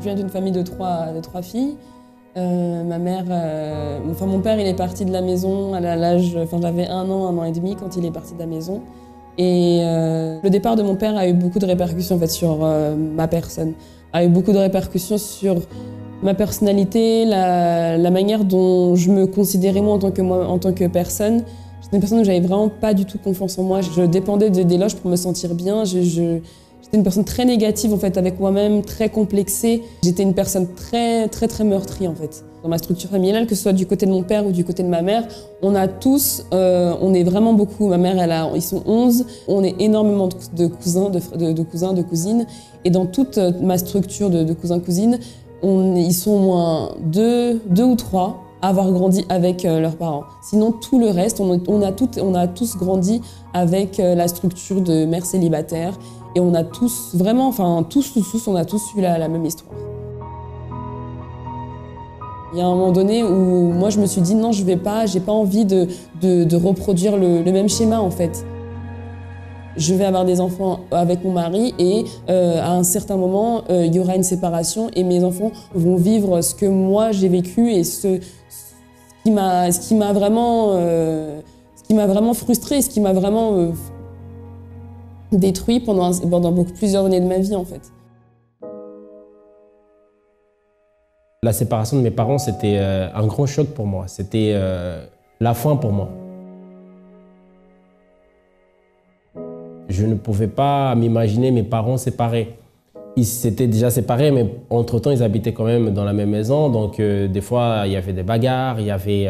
viens d'une famille de trois filles. Ma mère, mon père, il est parti de la maison à l'âge, j'avais 1 an et demi quand il est parti de la maison. Et le départ de mon père a eu beaucoup de répercussions en fait, sur ma personne, a eu beaucoup de répercussions sur ma personnalité, la manière dont je me considérais moi en tant que personne. J'étais une personne où j'avais vraiment pas du tout confiance en moi. Je dépendais d'éloges pour me sentir bien. J'étais une personne très négative en fait avec moi-même, très complexée. J'étais une personne très meurtrie en fait. Dans ma structure familiale, que ce soit du côté de mon père ou du côté de ma mère, on a tous, on est vraiment beaucoup. Ma mère, ils sont 11. On est énormément de cousins, de cousines. Et dans toute ma structure de cousins-cousines, ils sont au moins deux ou trois à avoir grandi avec leurs parents. Sinon, tout le reste, on a tous grandi avec la structure de mère célibataire. Et on a tous, vraiment, tous, on a tous eu la même histoire. Il y a un moment donné où moi je me suis dit non, j'ai pas envie de reproduire le même schéma en fait. Je vais avoir des enfants avec mon mari et à un certain moment, il y aura une séparation et mes enfants vont vivre ce que moi j'ai vécu et ce qui m'a vraiment frustrée, ce qui m'a vraiment détruit pendant plusieurs années de ma vie en fait. La séparation de mes parents, c'était un grand choc pour moi. C'était la fin pour moi. Je ne pouvais pas m'imaginer mes parents séparés. Ils s'étaient déjà séparés, mais entre-temps, ils habitaient quand même dans la même maison. Donc, des fois, il y avait des bagarres, il y avait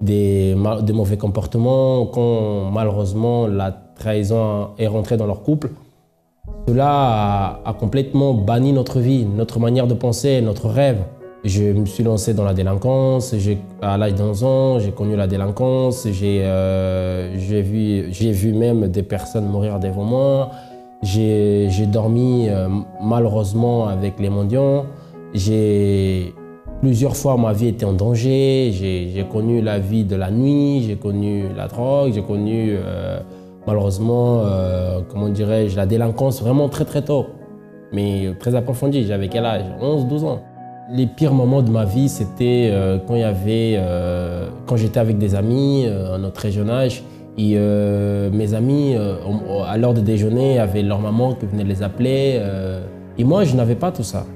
des mauvais comportements. Quand, malheureusement, la trahison est rentrée dans leur couple, cela a complètement banni notre vie, notre manière de penser, notre rêve. Je me suis lancé dans la délinquance. À l'âge d'11 ans, j'ai connu la délinquance. J'ai vu même des personnes mourir devant moi. J'ai dormi malheureusement avec les mendiants. Plusieurs fois, ma vie était en danger. J'ai connu la vie de la nuit, j'ai connu la drogue, j'ai connu malheureusement, comment dirais-je, la délinquance vraiment très tôt. Mais très approfondie. J'avais quel âge? 11-12 ans. Les pires moments de ma vie, c'était quand j'étais avec des amis à notre très jeune âge. Et mes amis, à l'heure de déjeuner, avaient leur maman qui venait les appeler. Et moi, je n'avais pas tout ça.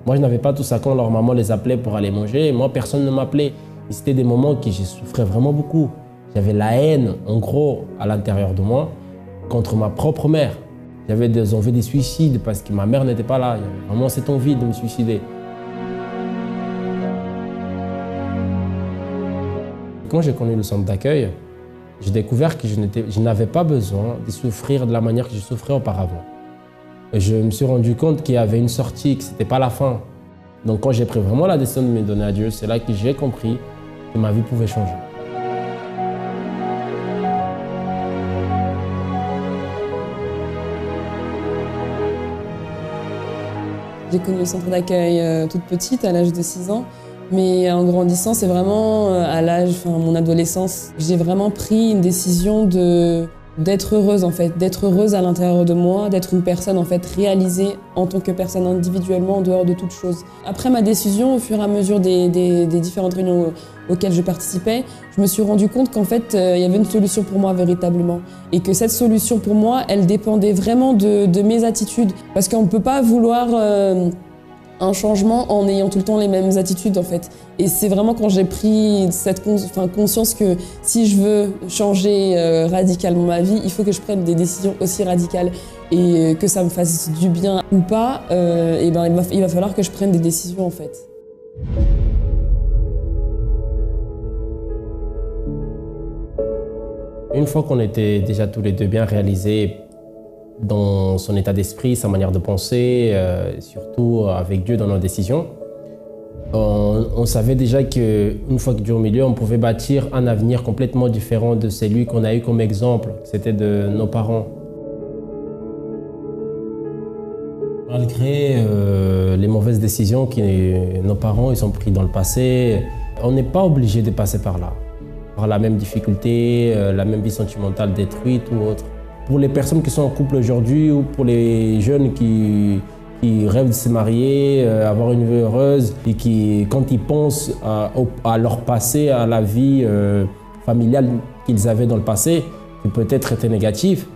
Moi, je n'avais pas tout ça. Quand leur maman les appelait pour aller manger, moi, personne ne m'appelait. C'était des moments que j'ai souffert vraiment beaucoup. J'avais la haine, en gros, à l'intérieur de moi, contre ma propre mère. J'avais des envies de suicide parce que ma mère n'était pas là. J'avais vraiment cette envie de me suicider. Quand j'ai connu le centre d'accueil, j'ai découvert que je n'avais pas besoin de souffrir de la manière que je souffrais auparavant. Et je me suis rendu compte qu'il y avait une sortie, que ce n'était pas la fin. Donc quand j'ai pris vraiment la décision de me donner à Dieu, c'est là que j'ai compris que ma vie pouvait changer. J'ai connu le centre d'accueil toute petite, à l'âge de 6 ans. Mais en grandissant, c'est vraiment à l'âge, mon adolescence, j'ai vraiment pris une décision d'être heureuse en fait, d'être heureuse à l'intérieur de moi, d'être une personne en fait réalisée en tant que personne individuellement en dehors de toute chose. Après ma décision, au fur et à mesure des différentes réunions auxquelles je participais, je me suis rendu compte qu'en fait il y avait une solution pour moi véritablement et que cette solution pour moi, elle dépendait vraiment de mes attitudes parce qu'on ne peut pas vouloir un changement en ayant tout le temps les mêmes attitudes en fait. Et c'est vraiment quand j'ai pris cette conscience que si je veux changer radicalement ma vie, il faut que je prenne des décisions aussi radicales et que ça me fasse du bien ou pas, et ben il va falloir que je prenne des décisions en fait. Une fois qu'on était déjà tous les deux bien réalisés dans son état d'esprit, sa manière de penser, surtout avec Dieu dans nos décisions, on savait déjà qu'une fois que Dieu au milieu, on pouvait bâtir un avenir complètement différent de celui qu'on a eu comme exemple, c'était de nos parents. Malgré les mauvaises décisions que nos parents ils ont prises dans le passé, on n'est pas obligé de passer par là, par la même difficulté, la même vie sentimentale détruite ou autre. Pour les personnes qui sont en couple aujourd'hui ou pour les jeunes qui qui rêvent de se marier, avoir une vie heureuse et qui, quand ils pensent à leur passé, à la vie familiale qu'ils avaient dans le passé, qui peut-être était négatif,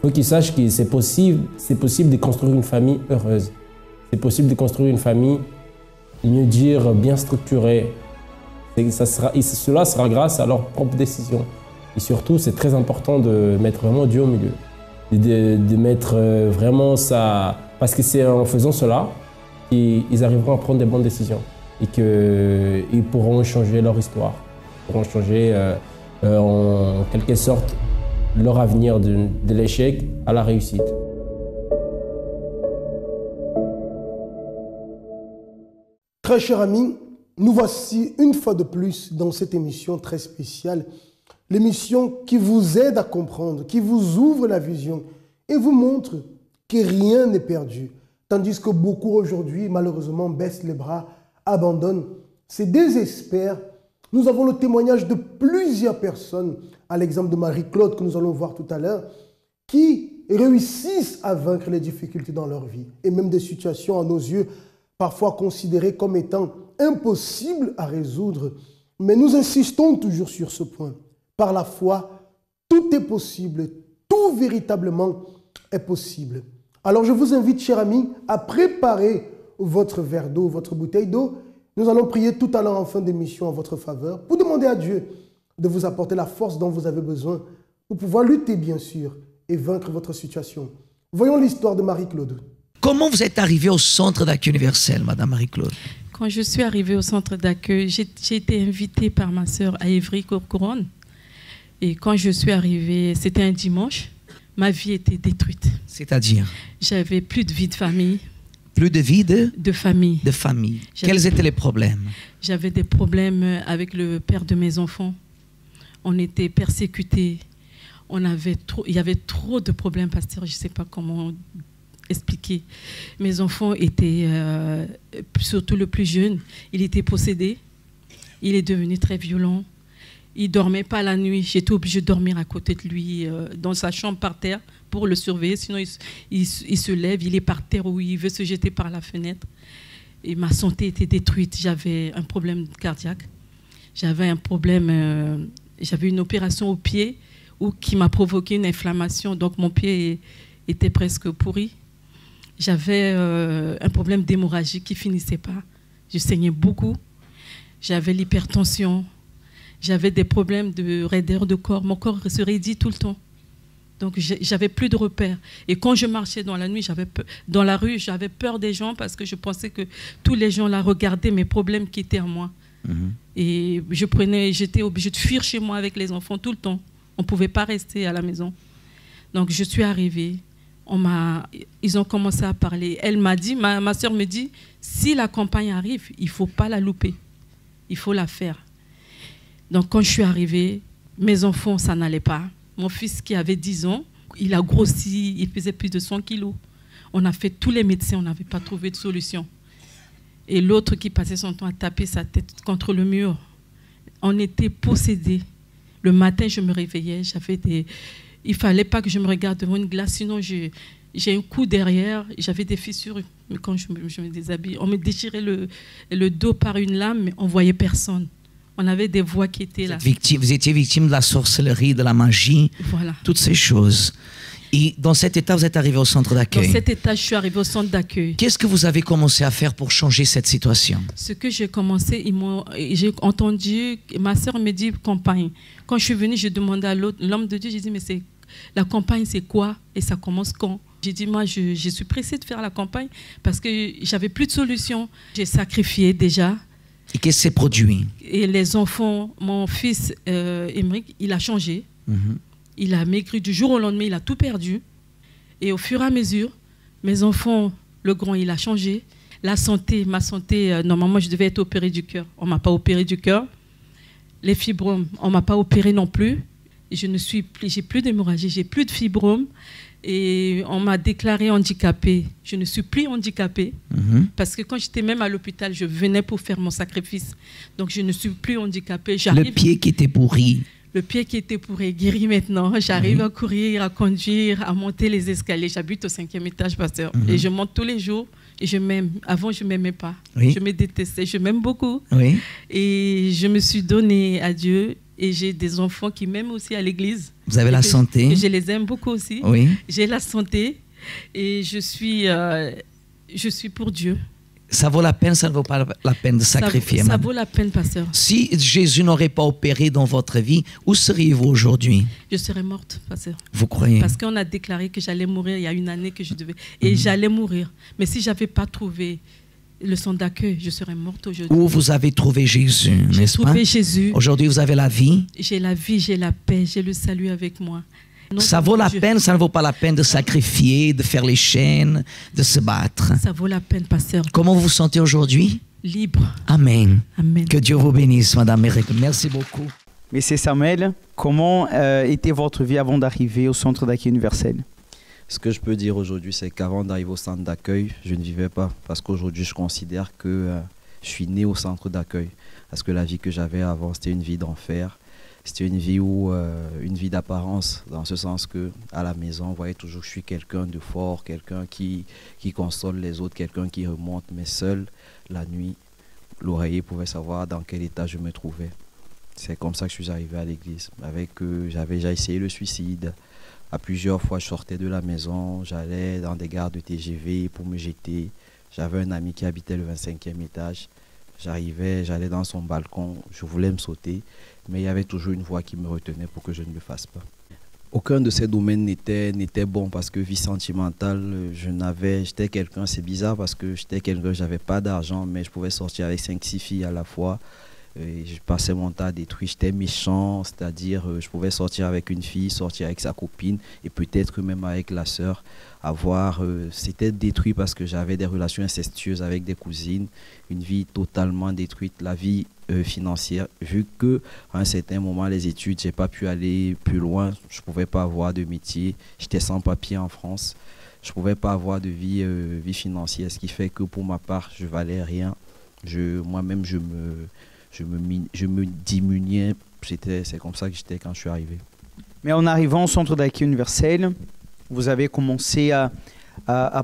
il faut qu'ils sachent que c'est possible de construire une famille heureuse. C'est possible de construire une famille, mieux dire, bien structurée. Cela sera grâce à leurs propres décisions. Et surtout, c'est très important de mettre vraiment Dieu au milieu. De mettre vraiment ça... Parce que c'est en faisant cela qu'ils arriveront à prendre des bonnes décisions. Et qu'ils pourront changer leur histoire. Ils pourront changer en quelque sorte leur avenir de l'échec à la réussite. Très chers amis, nous voici une fois de plus dans cette émission très spéciale, l'émission qui vous aide à comprendre, qui vous ouvre la vision et vous montre que rien n'est perdu. Tandis que beaucoup aujourd'hui, malheureusement, baissent les bras, abandonnent, se désespèrent. Nous avons le témoignage de plusieurs personnes, à l'exemple de Marie-Claude que nous allons voir tout à l'heure, qui réussissent à vaincre les difficultés dans leur vie et même des situations à nos yeux parfois considérées comme étant impossibles à résoudre. Mais nous insistons toujours sur ce point. Par la foi, tout est possible, tout véritablement est possible. Alors je vous invite, chers amis, à préparer votre verre d'eau, votre bouteille d'eau. Nous allons prier tout à l'heure en fin d'émission en votre faveur pour demander à Dieu de vous apporter la force dont vous avez besoin pour pouvoir lutter, bien sûr, et vaincre votre situation. Voyons l'histoire de Marie-Claude. Comment vous êtes arrivée au centre d'accueil universel, Madame Marie-Claude? Quand je suis arrivée au centre d'accueil, j'ai été invitée par ma sœur à Évry-Courcouronnes. Et quand je suis arrivée, c'était un dimanche, ma vie était détruite. C'est-à-dire? J'avais plus de vie de famille. Plus de vie de famille. De famille. Quels étaient les problèmes? J'avais des problèmes avec le père de mes enfants. On était persécutés. Il y avait trop de problèmes, pasteur. Je ne sais pas comment expliquer. Mes enfants étaient, surtout le plus jeune, il était possédé. Il est devenu très violent. Il ne dormait pas la nuit. J'étais obligée de dormir à côté de lui, dans sa chambre par terre, pour le surveiller. Sinon, il se lève, il est par terre ou il veut se jeter par la fenêtre. Et ma santé était détruite. J'avais un problème cardiaque. J'avais un problème... j'avais une opération au pied qui m'a provoqué une inflammation. Donc, mon pied était presque pourri. J'avais un problème d'hémorragie qui ne finissait pas. Je saignais beaucoup. J'avais l'hypertension. J'avais des problèmes de raideur de corps. Mon corps se raidit tout le temps. Donc, j'avais plus de repères. Et quand je marchais dans la nuit, dans la rue, j'avais peur des gens parce que je pensais que tous les gens là regardaient mes problèmes qui étaient en moi. Et j'étais obligée de fuir chez moi avec les enfants tout le temps. On ne pouvait pas rester à la maison. Donc, je suis arrivée. Ils ont commencé à parler. Elle m'a dit, ma soeur me dit, si la campagne arrive, il ne faut pas la louper. Il faut la faire. Donc, quand je suis arrivée, mes enfants, ça n'allait pas. Mon fils qui avait 10 ans, il a grossi, il faisait plus de 100 kilos. On a fait tous les médecins, on n'avait pas trouvé de solution. Et l'autre qui passait son temps à taper sa tête contre le mur. On était possédés. Le matin, je me réveillais, il ne fallait pas que je me regarde devant une glace, sinon j'ai un coup derrière, j'avais des fissures quand je me déshabille. On me déchirait le dos par une lame, mais on ne voyait personne. On avait des voix qui étaient là. Vous étiez victime de la sorcellerie, de la magie, voilà. Toutes ces choses. Et dans cet état, vous êtes arrivé au centre d'accueil. Dans cet état, je suis arrivée au centre d'accueil. Qu'est-ce que vous avez commencé à faire pour changer cette situation? Ce que j'ai commencé, j'ai entendu, ma sœur me dit campagne. Quand je suis venue, j'ai demandé à l'homme de Dieu, j'ai dit, mais la campagne, c'est quoi? Et ça commence quand? J'ai dit, moi, je suis pressée de faire la campagne parce que j'avais plus de solution. J'ai sacrifié déjà. Et qu'est-ce qui s'est produit? Et les enfants, mon fils, Émeric, il a changé. Il a maigri du jour au lendemain, il a tout perdu. Et au fur et à mesure, mes enfants, le grand, il a changé. La santé, ma santé, normalement, je devais être opérée du cœur. On ne m'a pas opérée du cœur. Les fibromes, on ne m'a pas opérée non plus. J'ai plus d'hémorragie, j'ai plus de fibromes. Et on m'a déclarée handicapée. Je ne suis plus handicapée. Parce que quand j'étais même à l'hôpital, je venais pour faire mon sacrifice. Donc, je ne suis plus handicapée. Le pied qui était pourri. Le pied qui était pourri est guéri maintenant. J'arrive à courir, à conduire, à monter les escaliers. J'habite au 5e étage, pasteur. Et je monte tous les jours. Et je m'aime. Avant, je ne m'aimais pas. Oui. Je me détestais. Je m'aime beaucoup. Oui. Et je me suis donnée à Dieu. Et j'ai des enfants qui m'aiment aussi à l'église. Vous avez Et la que santé. et je les aime beaucoup aussi. Oui. J'ai la santé. Et je suis pour Dieu. Ça vaut la peine, ça ne vaut pas la peine de sacrifier. Ça madame. vaut la peine, pasteur. Si Jésus n'aurait pas opéré dans votre vie, où seriez-vous aujourd'hui? Je serais morte, pasteur. Vous croyez? Parce qu'on a déclaré que j'allais mourir il y a une année que je devais. Et j'allais mourir. Mais si je n'avais pas trouvé le centre d'accueil, je serais morte aujourd'hui. Où vous avez trouvé Jésus, J'ai n'est-ce pas? trouvé Jésus. Aujourd'hui, vous avez la vie. J'ai la vie, j'ai la paix, j'ai le salut avec moi. Non, Ça vaut la Dieu. peine, ça ne vaut pas la peine de sacrifier, de faire les chaînes, de se battre. Ça vaut la peine, pasteur. Comment vous vous sentez aujourd'hui? Libre. Amen. Amen. Que Dieu vous bénisse, Madame Eric. Merci beaucoup. Monsieur Samuel, comment était votre vie avant d'arriver au centre d'accueil universel? Ce que je peux dire aujourd'hui, c'est qu'avant d'arriver au centre d'accueil, je ne vivais pas. Parce qu'aujourd'hui, je considère que je suis né au centre d'accueil. Parce que la vie que j'avais avant, c'était une vie d'enfer. C'était une vie une vie d'apparence, dans ce sens que à la maison, on voyait toujours que je suis quelqu'un de fort, quelqu'un qui console les autres, quelqu'un qui remonte, mais seul, la nuit, l'oreiller pouvait savoir dans quel état je me trouvais. C'est comme ça que je suis arrivé à l'église. J'avais déjà essayé le suicide. À plusieurs fois, je sortais de la maison, j'allais dans des gares de TGV pour me jeter. J'avais un ami qui habitait le 25e étage. J'allais dans son balcon, je voulais me sauter, mais il y avait toujours une voix qui me retenait pour que je ne le fasse pas. Aucun de ces domaines n'était bon parce que vie sentimentale, j'étais quelqu'un, c'est bizarre parce que j'étais quelqu'un, j'avais pas d'argent, mais je pouvais sortir avec 5-6 filles à la fois. Et je passais mon temps à détruire, j'étais méchant, c'est-à-dire je pouvais sortir avec une fille, sortir avec sa copine et peut-être même avec la sœur. C'était détruit parce que j'avais des relations incestueuses avec des cousines, une vie totalement détruite, la vie financière, vu que à un certain moment les études, j'ai pas pu aller plus loin, je pouvais pas avoir de métier, j'étais sans papier en France, je pouvais pas avoir de vie financière, ce qui fait que pour ma part, je valais rien. Moi-même, je me diminuais, c'est comme ça que j'étais quand je suis arrivé. Mais en arrivant au centre d'accueil universel, vous avez commencé à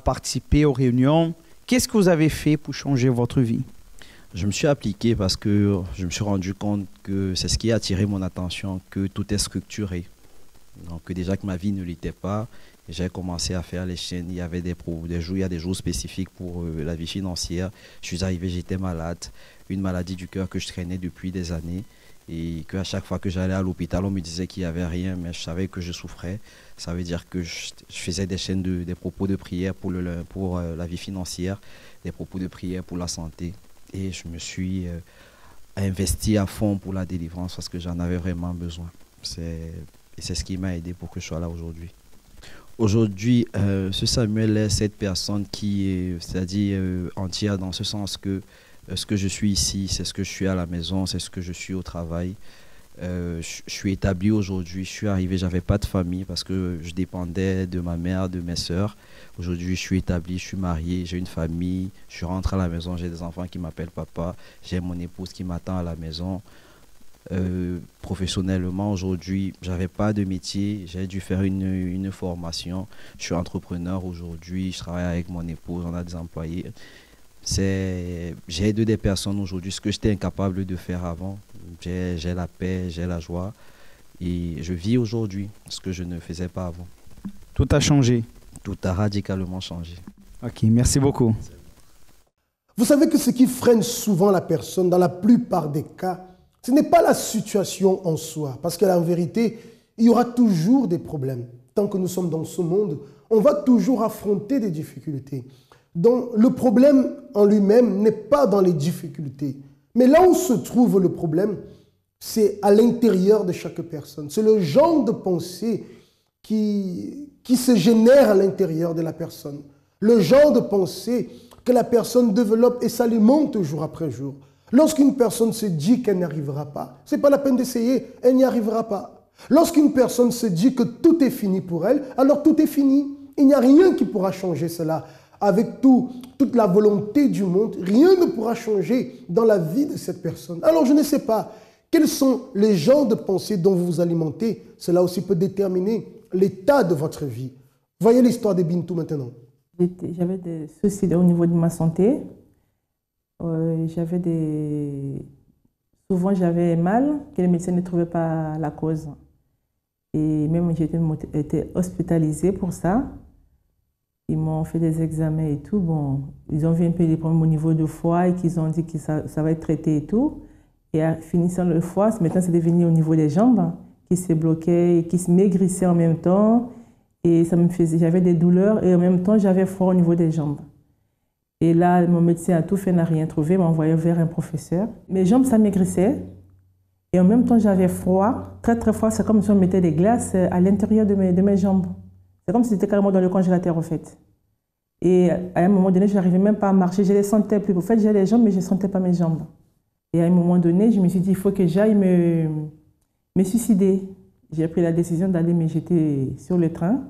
participer aux réunions. Qu'est-ce que vous avez fait pour changer votre vie? Je me suis appliqué parce que je me suis rendu compte que c'est ce qui a attiré mon attention, que tout est structuré. Donc déjà que ma vie ne l'était pas, j'ai commencé à faire les chaînes. Il y avait des jours, il y a des jours spécifiques pour la vie financière. Je suis arrivé, j'étais malade, une maladie du cœur que je traînais depuis des années. Et qu'à chaque fois que j'allais à l'hôpital, on me disait qu'il n'y avait rien, mais je savais que je souffrais. Ça veut dire que je faisais des chaînes, des propos de prière pour la vie financière, des propos de prière pour la santé. Et je me suis investi à fond pour la délivrance parce que j'en avais vraiment besoin. Et c'est ce qui m'a aidé pour que je sois là aujourd'hui. Aujourd'hui, ce Samuel est cette personne qui est, c'est-à-dire entière dans ce sens que ce que je suis ici, c'est ce que je suis à la maison, c'est ce que je suis au travail. Je suis établi aujourd'hui, je suis arrivé, j'avais pas de famille parce que je dépendais de ma mère, de mes sœurs. Aujourd'hui, je suis établi, je suis marié, j'ai une famille, je rentre à la maison, j'ai des enfants qui m'appellent papa, j'ai mon épouse qui m'attend à la maison. Professionnellement, aujourd'hui, j'avais pas de métier, j'ai dû faire une formation. Je suis entrepreneur aujourd'hui, je travaille avec mon épouse, on a des employés. J'ai aidé des personnes aujourd'hui, ce que j'étais incapable de faire avant. J'ai la paix, j'ai la joie et je vis aujourd'hui ce que je ne faisais pas avant. Tout a changé. Tout a radicalement changé. Ok, merci beaucoup. Vous savez que ce qui freine souvent la personne, dans la plupart des cas, ce n'est pas la situation en soi. Parce qu'en vérité, il y aura toujours des problèmes. Tant que nous sommes dans ce monde, on va toujours affronter des difficultés. Donc, le problème en lui-même n'est pas dans les difficultés. Mais là où se trouve le problème, c'est à l'intérieur de chaque personne. C'est le genre de pensée qui se génère à l'intérieur de la personne. Le genre de pensée que la personne développe et s'alimente jour après jour. Lorsqu'une personne se dit qu'elle n'y arrivera pas, ce n'est pas la peine d'essayer, elle n'y arrivera pas. Lorsqu'une personne se dit que tout est fini pour elle, alors tout est fini. Il n'y a rien qui pourra changer cela. Avec toute la volonté du monde, rien ne pourra changer dans la vie de cette personne. Alors je ne sais pas, quels sont les genres de pensées dont vous vous alimentez? Cela aussi peut déterminer l'état de votre vie. Voyez l'histoire de Bintou maintenant. J'avais des soucis au niveau de ma santé. Souvent, j'avais mal, que les médecins ne trouvaient pas la cause. Et même j'ai été hospitalisée pour ça. Ils m'ont fait des examens et tout. Bon, ils ont vu un peu les problèmes au niveau du foie et qu'ils ont dit que ça va être traité et tout. Et en finissant le foie, maintenant c'est devenu au niveau des jambes qui se bloquaient et qui se maigrissaient en même temps. Et j'avais des douleurs et en même temps j'avais froid au niveau des jambes. Et là, mon médecin a tout fait, n'a rien trouvé, m'a envoyé vers un professeur. Mes jambes, ça maigrissait. Et en même temps, j'avais froid, très très froid. C'est comme si on mettait des glaces à l'intérieur de mes jambes. C'est comme si c'était carrément dans le congélateur, en fait. Et à un moment donné, je n'arrivais même pas à marcher. Je les sentais plus. En fait, j'ai les jambes, mais je ne sentais pas mes jambes. Et à un moment donné, je me suis dit, il faut que j'aille me suicider. J'ai pris la décision d'aller me jeter sur le train.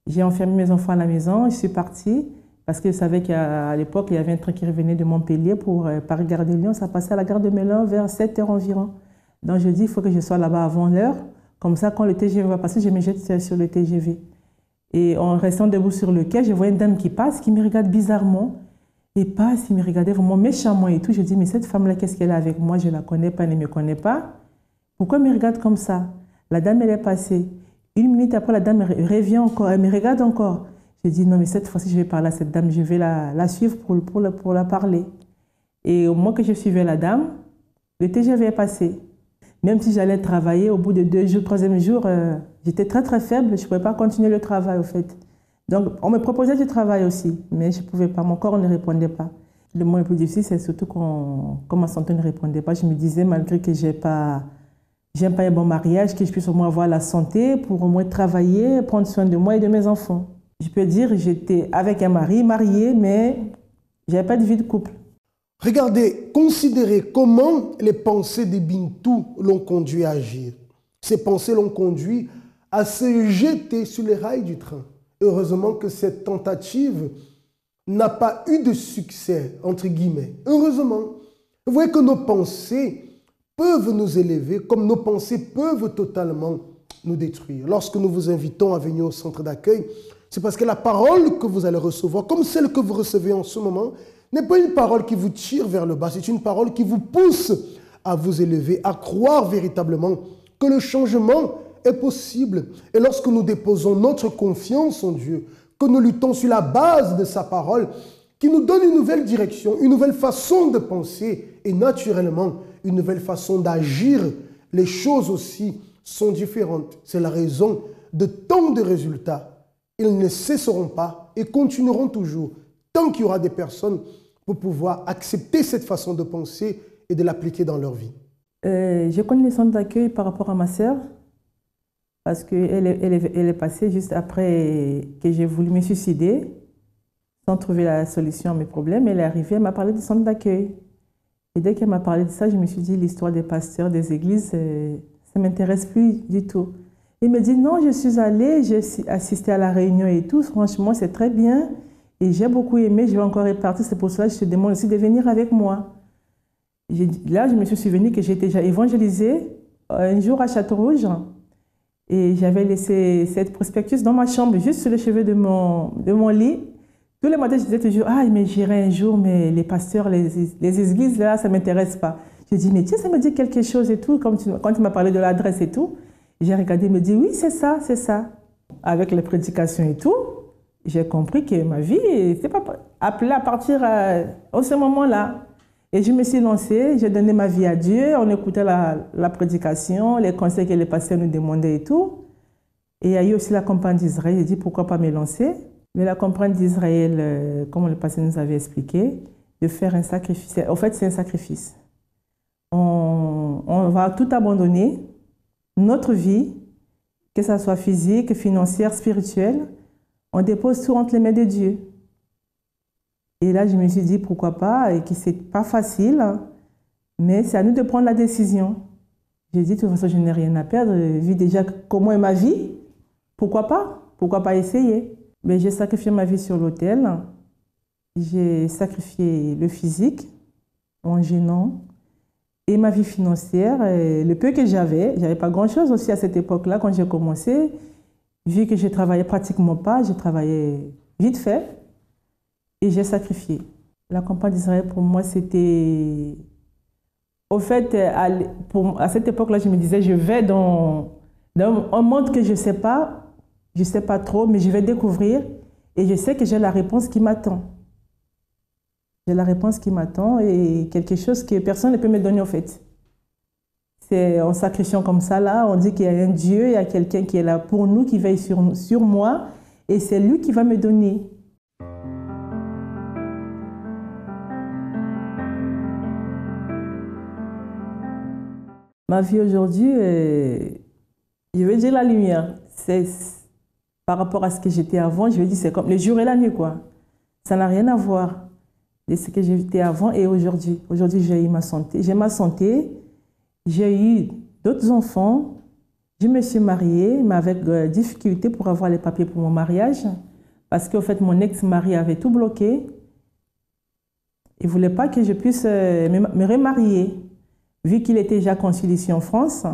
J'ai enfermé mes enfants à la maison. Je suis partie parce que je savais qu'à l'époque, il y avait un train qui revenait de Montpellier pour Paris-Gare de Lyon. Ça passait à la gare de Melun vers 7 h environ. Donc, je dis, il faut que je sois là-bas avant l'heure. Comme ça, quand le TGV va passer, je me jette sur le TGV. Et en restant debout sur le quai, je vois une dame qui passe, qui me regarde bizarrement. Et passe, il me regardait vraiment méchamment et tout. Je dis, mais cette femme-là, qu'est-ce qu'elle a avec moi? Je ne la connais pas, elle ne me connaît pas. Pourquoi elle me regarde comme ça? La dame, elle est passée. 1 minute après, la dame revient encore, elle me regarde encore. Je dis, non, mais cette fois-ci, je vais parler à cette dame, je vais la suivre pour la parler. Et au moment que je suivais la dame, le TGV est passé. Même si j'allais travailler, au bout de 2 jours, 3e jour, j'étais très très faible, je ne pouvais pas continuer le travail au fait. Donc on me proposait du travail aussi, mais je ne pouvais pas, mon corps ne répondait pas. Le moment le plus difficile, c'est surtout quand ma santé ne répondait pas. Je me disais, malgré que j'aime pas un bon mariage, que je puisse au moins avoir la santé pour au moins travailler, prendre soin de moi et de mes enfants. Je peux dire, j'étais avec un mari, marié, mais je n'avais pas de vie de couple. Regardez, considérez comment les pensées de Bintou l'ont conduit à agir. Ces pensées l'ont conduit à se jeter sur les rails du train. Heureusement que cette tentative n'a pas eu de succès, entre guillemets. Heureusement. Vous voyez que nos pensées peuvent nous élever, comme nos pensées peuvent totalement nous détruire. Lorsque nous vous invitons à venir au centre d'accueil, c'est parce que la parole que vous allez recevoir, comme celle que vous recevez en ce moment, n'est pas une parole qui vous tire vers le bas, c'est une parole qui vous pousse à vous élever, à croire véritablement que le changement est possible. Et lorsque nous déposons notre confiance en Dieu, que nous luttons sur la base de sa parole, qui nous donne une nouvelle direction, une nouvelle façon de penser et naturellement une nouvelle façon d'agir, les choses aussi sont différentes. C'est la raison de tant de résultats. Ils ne cesseront pas et continueront toujours tant qu'il y aura des personnes pour pouvoir accepter cette façon de penser et de l'appliquer dans leur vie. Je connais les centres d'accueil par rapport à ma sœur, parce qu'elle est passée juste après que j'ai voulu me suicider, sans trouver la solution à mes problèmes. Elle est arrivée, elle m'a parlé du centre d'accueil. Et dès qu'elle m'a parlé de ça, je me suis dit, l'histoire des pasteurs, des églises, ça ne m'intéresse plus du tout. Il me dit, non, je suis allée, j'ai assisté à la réunion et tout, franchement, c'est très bien. Et j'ai beaucoup aimé, je vais encore repartir, c'est pour cela que je te demande aussi de venir avec moi. Là, je me suis souvenu que j'ai déjà évangélisé un jour à Château-Rouge et j'avais laissé cette prospectus dans ma chambre, juste sur le chevet de mon lit. Tous les matins, je disais toujours, ah, mais j'irai un jour, mais les pasteurs, les églises, là, ça ne m'intéresse pas. Je dis, mais tiens, ça me dit quelque chose et tout, quand tu m'as parlé de l'adresse et tout. J'ai regardé, il me dit, oui, c'est ça, c'est ça. Avec les prédications et tout, j'ai compris que ma vie n'était pas appelée à partir à ce moment-là. Et je me suis lancée, j'ai donné ma vie à Dieu, on écoutait la prédication, les conseils que les pasteurs nous demandaient et tout. Et il y a eu aussi la campagne d'Israël, j'ai dit pourquoi pas me lancer. Mais la campagne d'Israël, comme le pasteur nous avait expliqué, de faire un sacrifice. En fait, c'est un sacrifice. On va tout abandonner, notre vie, que ce soit physique, financière, spirituelle, on dépose tout entre les mains de Dieu. Et là, je me suis dit, pourquoi pas, et que c'est pas facile, hein, mais c'est à nous de prendre la décision. J'ai dit, de toute façon, je n'ai rien à perdre, vu déjà comment est ma vie, pourquoi pas essayer. Mais j'ai sacrifié ma vie sur l'autel, j'ai sacrifié le physique en gênant, et ma vie financière, et le peu que j'avais pas grand-chose aussi à cette époque-là, quand j'ai commencé, vu que je travaillais pratiquement pas, je travaillais vite fait. et j'ai sacrifié. La campagne d'Israël, pour moi, c'était... Au fait, à cette époque-là, je me disais, je vais dans un monde que je ne sais pas trop, mais je vais découvrir et je sais que j'ai la réponse qui m'attend. J'ai la réponse qui m'attend et quelque chose que personne ne peut me donner, en fait. C'est en sacrifiant comme ça, là, on dit qu'il y a un Dieu, il y a quelqu'un qui est là pour nous, qui veille sur moi, et c'est lui qui va me donner. Ma vie aujourd'hui, je veux dire la lumière. Par rapport à ce que j'étais avant, je veux dire, c'est comme le jour et la nuit, quoi. Ça n'a rien à voir de ce que j'étais avant et aujourd'hui. Aujourd'hui, j'ai eu ma santé. J'ai ma santé, j'ai eu d'autres enfants, je me suis mariée, mais avec difficulté pour avoir les papiers pour mon mariage, parce qu'en fait, mon ex-mari avait tout bloqué. Il ne voulait pas que je puisse me remarier, vu qu'il était déjà consul ici en France.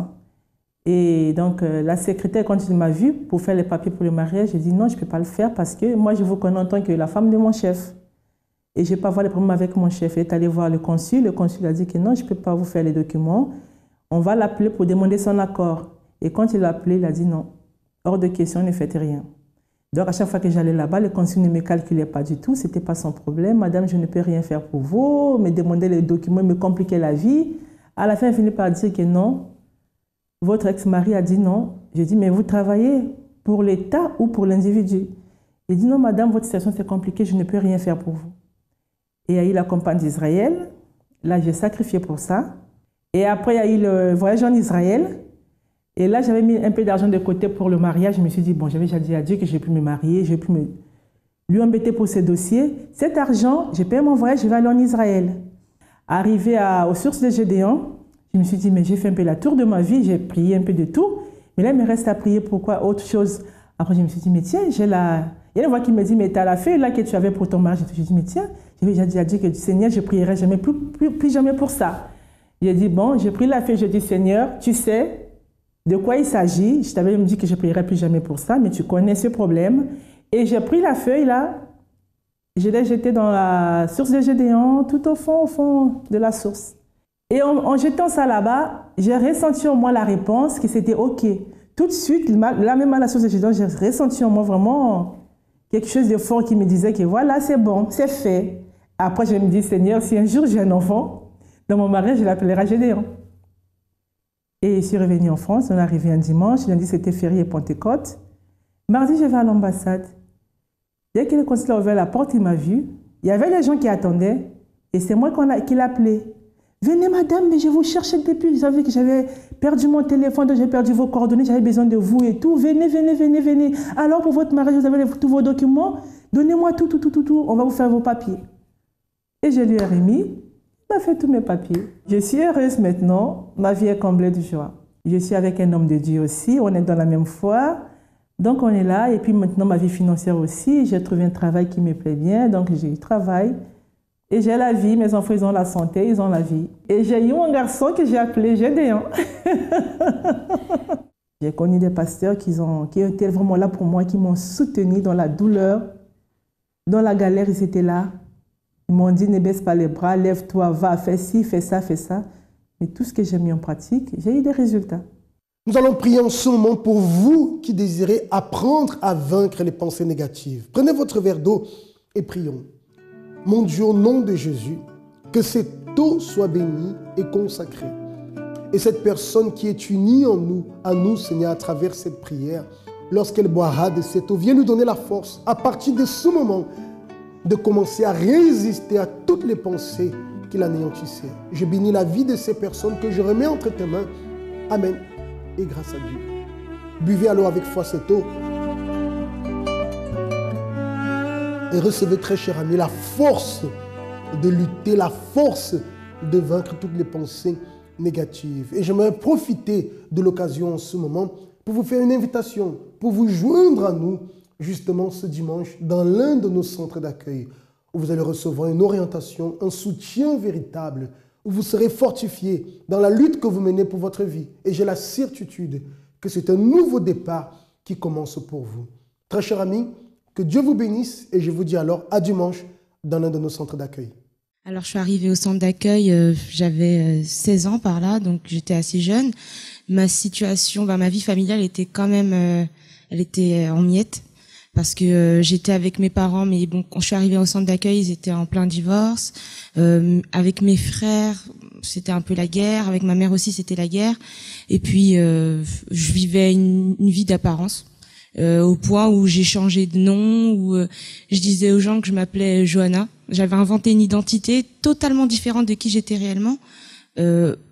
Et donc, la secrétaire, quand il m'a vue pour faire les papiers pour le mariage, j'ai dit non, je ne peux pas le faire parce que moi, je vous connais en tant que la femme de mon chef. Et je n'ai pas avoir les problèmes avec mon chef. Il est allé voir le consul a dit que non, je ne peux pas vous faire les documents. On va l'appeler pour demander son accord. Et quand il l'a appelé, il a dit non, hors de question, ne faites rien. Donc, à chaque fois que j'allais là-bas, le consul ne me calculait pas du tout. Ce n'était pas son problème. Madame, je ne peux rien faire pour vous. Me demander les documents, me compliquer la vie. À la fin, il finit par dire que non. Votre ex-mari a dit non. J'ai dit, mais vous travaillez pour l'État ou pour l'individu? Il dit non, madame, votre situation c'est compliqué, je ne peux rien faire pour vous. Et il y a eu la campagne d'Israël. Là, j'ai sacrifié pour ça. Et après, il y a eu le voyage en Israël. Et là, j'avais mis un peu d'argent de côté pour le mariage. Je me suis dit, bon, j'avais déjà dit à Dieu que je vais plus me marier, je vais plus lui embêter pour ses dossiers. Cet argent, j'ai payé mon voyage, je vais aller en Israël. Arrivé aux sources de Gédéon, je me suis dit, mais j'ai fait un peu la tour de ma vie, j'ai prié un peu de tout. Mais là, il me reste à prier pourquoi autre chose. Après, je me suis dit, mais tiens, il y a une voix qui me dit, mais tu as la feuille là que tu avais pour ton mariage. Je me suis dit, mais tiens, j'avais déjà dit à Dieu que Seigneur, je ne prierai jamais, plus jamais pour ça. J'ai dit, bon, j'ai pris la feuille, je dis, Seigneur, tu sais de quoi il s'agit. Je t'avais dit que je ne prierai plus jamais pour ça, mais tu connais ce problème. Et j'ai pris la feuille là, je l'ai jetée dans la source de Gédéon, tout au fond de la source. Et en jetant ça là-bas, j'ai ressenti en moi la réponse que c'était OK. Tout de suite, là même à la source de Gédéon, j'ai ressenti en moi vraiment quelque chose de fort qui me disait que voilà, c'est bon, c'est fait. Après, je me dis, Seigneur, si un jour j'ai un enfant, dans mon mariage, je l'appellerai Gédéon. Et je suis revenue en France, on est arrivé un dimanche, lundi c'était férié Pentecôte. Mardi, je vais à l'ambassade. Dès que le consul a ouvert la porte, il m'a vu. Il y avait des gens qui attendaient et c'est moi qui l'a appelé. Venez madame, mais je vous cherchais depuis, vous savez que j'avais perdu mon téléphone, j'ai perdu vos coordonnées, j'avais besoin de vous et tout. Venez, venez, venez, venez. Alors pour votre mariage, vous avez tous vos documents, donnez-moi tout, on va vous faire vos papiers. Et je lui ai remis, il m'a fait tous mes papiers. Je suis heureuse maintenant, ma vie est comblée de joie. Je suis avec un homme de Dieu aussi, on est dans la même foi. Donc on est là et puis maintenant ma vie financière aussi, j'ai trouvé un travail qui me plaît bien, donc j'ai eu travail. Et j'ai la vie, mes enfants, ils ont la santé, ils ont la vie. Et j'ai eu un garçon que j'ai appelé Gédéon. J'ai connu des pasteurs qui étaient vraiment là pour moi, qui m'ont soutenu dans la douleur, dans la galère, ils étaient là. Ils m'ont dit, ne baisse pas les bras, lève-toi, va, fais ci, fais ça, fais ça. Mais tout ce que j'ai mis en pratique, j'ai eu des résultats. Nous allons prier en ce moment pour vous qui désirez apprendre à vaincre les pensées négatives. Prenez votre verre d'eau et prions. Mon Dieu, au nom de Jésus, que cette eau soit bénie et consacrée. Et cette personne qui est unie à nous, Seigneur, à travers cette prière, lorsqu'elle boira de cette eau, viens lui donner la force, à partir de ce moment, de commencer à résister à toutes les pensées qui l'anéantissaient. Je bénis la vie de ces personnes que je remets entre tes mains. Amen. Et grâce à Dieu. Buvez alors avec foi cette eau. Et recevez, très cher ami, la force de lutter, la force de vaincre toutes les pensées négatives. Et j'aimerais profiter de l'occasion en ce moment pour vous faire une invitation, pour vous joindre à nous, justement ce dimanche, dans l'un de nos centres d'accueil, où vous allez recevoir une orientation, un soutien véritable, où vous serez fortifié dans la lutte que vous menez pour votre vie. Et j'ai la certitude que c'est un nouveau départ qui commence pour vous. Très cher ami, que Dieu vous bénisse et je vous dis alors à dimanche dans l'un de nos centres d'accueil? Alors, je suis arrivée au centre d'accueil, j'avais 16 ans par là, donc j'étais assez jeune. Ma situation, ma vie familiale était quand même, elle était en miettes, parce que j'étais avec mes parents, mais bon, quand je suis arrivée au centre d'accueil, ils étaient en plein divorce. Avec mes frères, c'était un peu la guerre. Avec ma mère aussi, c'était la guerre. Et puis, je vivais une vie d'apparence. Au point où j'ai changé de nom, où je disais aux gens que je m'appelais Johanna. J'avais inventé une identité totalement différente de qui j'étais réellement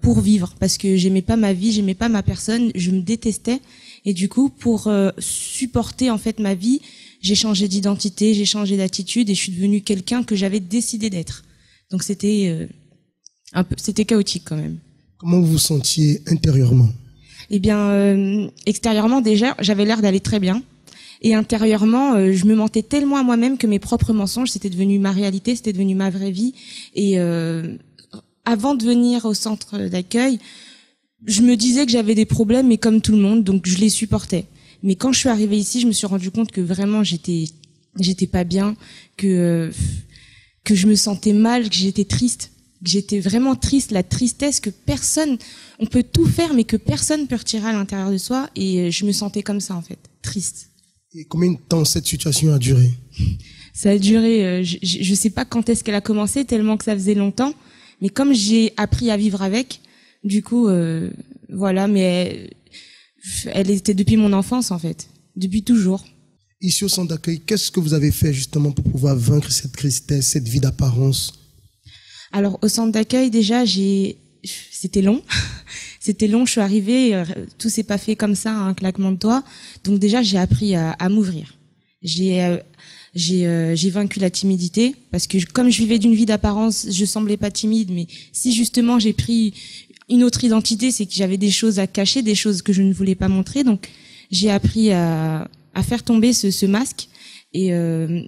pour vivre, parce que j'aimais pas ma vie, j'aimais pas ma personne, je me détestais. Et du coup, pour supporter en fait ma vie, j'ai changé d'identité, j'ai changé d'attitude et je suis devenue quelqu'un que j'avais décidé d'être. Donc c'était c'était chaotique quand même. Comment vous vous sentiez intérieurement? Eh bien, extérieurement déjà, j'avais l'air d'aller très bien. Et intérieurement, je me mentais tellement à moi-même que mes propres mensonges, c'était devenu ma réalité, c'était devenu ma vraie vie. Et avant de venir au centre d'accueil, je me disais que j'avais des problèmes, mais comme tout le monde, donc je les supportais. Mais quand je suis arrivée ici, je me suis rendu compte que vraiment j'étais pas bien, que je me sentais mal, que j'étais triste. J'étais vraiment triste, la tristesse que personne, on peut tout faire, mais que personne peut retirer à l'intérieur de soi. Et je me sentais comme ça, en fait, triste. Et combien de temps cette situation a duré? Ça a duré, je sais pas quand est-ce qu'elle a commencé, tellement que ça faisait longtemps. Mais comme j'ai appris à vivre avec, du coup, voilà, mais elle était depuis mon enfance, en fait, depuis toujours. Ici au centre d'accueil, qu'est-ce que vous avez fait justement pour pouvoir vaincre cette tristesse, cette vie d'apparence? Alors, au centre d'accueil, déjà, c'était long. C'était long, je suis arrivée, tout s'est pas fait comme ça, un claquement de doigts. Donc déjà, j'ai appris à m'ouvrir. J'ai vaincu la timidité, parce que comme je vivais d'une vie d'apparence, je semblais pas timide, mais si justement j'ai pris une autre identité, c'est que j'avais des choses à cacher, des choses que je ne voulais pas montrer. Donc j'ai appris à faire tomber ce masque, et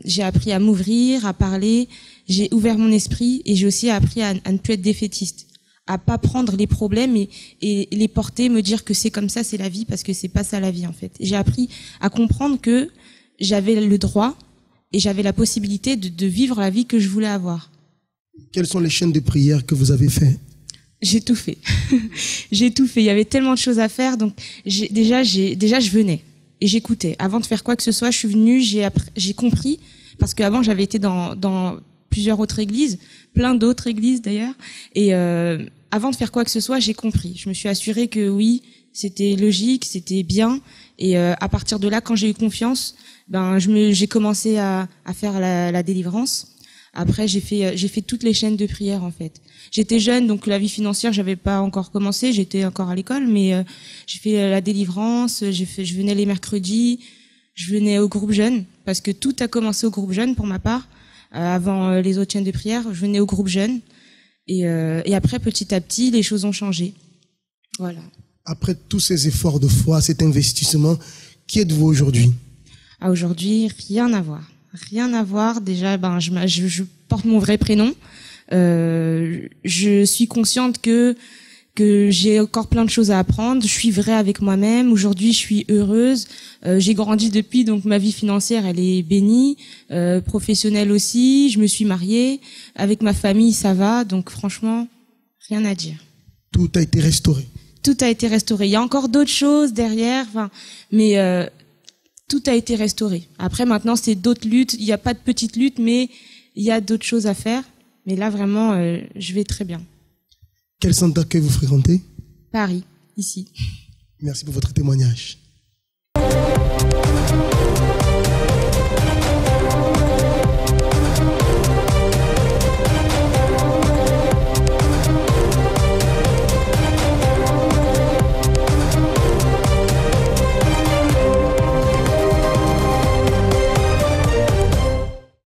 j'ai appris à m'ouvrir, à parler. J'ai ouvert mon esprit et j'ai aussi appris à ne plus être défaitiste, à pas prendre les problèmes et les porter, me dire que c'est comme ça, c'est la vie, parce que c'est pas ça la vie en fait. J'ai appris à comprendre que j'avais le droit et j'avais la possibilité de vivre la vie que je voulais avoir. Quelles sont les chaînes de prière que vous avez fait? J'ai tout fait. J'ai tout fait. Il y avait tellement de choses à faire, donc déjà je venais et j'écoutais. Avant de faire quoi que ce soit, je suis venue, j'ai compris, parce qu'avant j'avais été dans plusieurs autres églises, plein d'autres églises d'ailleurs, et avant de faire quoi que ce soit, j'ai compris. Je me suis assurée que oui, c'était logique, c'était bien, et à partir de là, quand j'ai eu confiance, j'ai commencé à faire la délivrance. Après, j'ai fait toutes les chaînes de prière en fait. J'étais jeune, donc la vie financière, j'avais pas encore commencé, j'étais encore à l'école, mais j'ai fait la délivrance, je venais les mercredis, je venais au groupe jeune, parce que tout a commencé au groupe jeune pour ma part. Avant les autres chaînes de prière, je venais au groupe jeune, et après, petit à petit, les choses ont changé. Voilà. Après tous ces efforts de foi, cet investissement, qui êtes-vous aujourd'hui? Aujourd'hui, rien à voir. Rien à voir. Déjà, je porte mon vrai prénom. Je suis consciente que j'ai encore plein de choses à apprendre. Je suis vraie avec moi-même. Aujourd'hui, je suis heureuse. J'ai grandi depuis, donc ma vie financière, elle est bénie. Professionnelle aussi. Je me suis mariée. Avec ma famille, ça va. Donc franchement, rien à dire. Tout a été restauré. Tout a été restauré. Il y a encore d'autres choses derrière, mais tout a été restauré. Après, maintenant, c'est d'autres luttes. Il n'y a pas de petites luttes, mais il y a d'autres choses à faire. Mais là, vraiment, je vais très bien. Quel centre d'accueil vous fréquentez? Paris, ici. Merci pour votre témoignage.